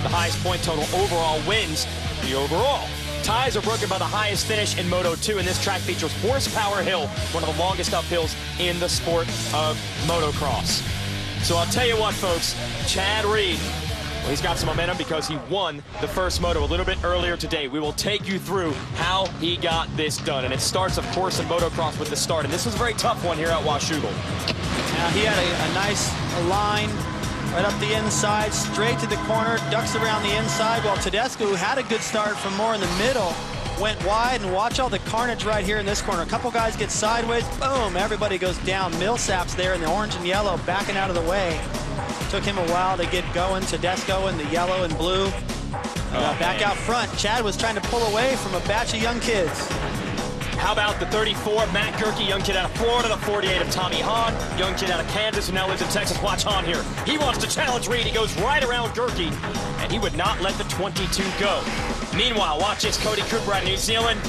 The highest point total overall wins the overall. Ties are broken by the highest finish in Moto 2, and this track features Horsepower Hill, one of the longest uphills in the sport of motocross. So I'll tell you what, folks, Chad Reed, well, he's got some momentum because he won the first moto a little bit earlier today. We will take you through how he got this done. And it starts, of course, in motocross with the start. And this was a very tough one here at Washougal. Now he had a nice line right up the inside, straight to the corner, ducks around the inside, while Tedesco, who had a good start from more in the middle, went wide. And watch all the carnage right here in this corner. A couple guys get sideways, boom, everybody goes down. Millsap's there in the orange and yellow, backing out of the way. Took him a while to get going. Tedesco in the yellow and blue. Back out front, Chad was trying to pull away from a batch of young kids. How about the 34, Matt Gerke, young kid out of Florida, the 48 of Tommy Hahn, young kid out of Kansas who now lives in Texas. Watch Hahn here. He wants to challenge Reed. He goes right around Gerke, and he would not let the 22 go. Meanwhile, watch this, Cody Cooper out of New Zealand,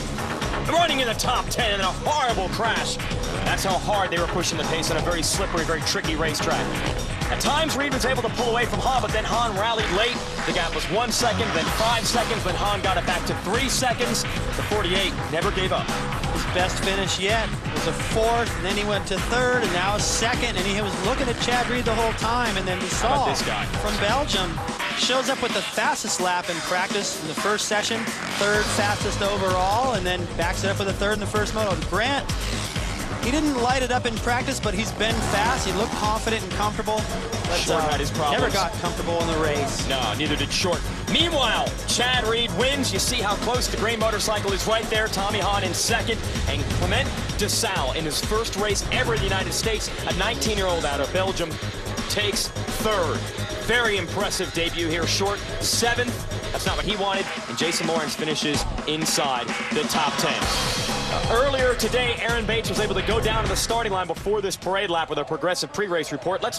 running in the top 10 in a horrible crash. That's how hard they were pushing the pace on a very slippery, very tricky racetrack. At times, Reed was able to pull away from Hahn, but then Hahn rallied late. The gap was 1 second, then 5 seconds, then Hahn got it back to 3 seconds. The 48 never gave up. His best finish yet was a fourth, and then he went to third, and now a second, and he was looking at Chad Reed the whole time, and then we saw this guy from Belgium shows up with the fastest lap in practice in the first session, third fastest overall, and then backs it up with a third in the first moto. Grant, he didn't light it up in practice, but he's been fast. He looked confident and comfortable, but Short had his problems. never got comfortable in the race. No, neither did Short. Meanwhile, Chad Reed wins. You see how close the gray motorcycle is right there. Tommy Hahn in second, and Clement DeSalle in his first race ever in the United States, a 19-year-old out of Belgium, takes third. Very impressive debut here. Short, seventh. That's not what he wanted. And Jason Lawrence finishes inside the top 10. Earlier today, Aaron Bates was able to go down to the starting line before this parade lap with a progressive pre-race report. Let's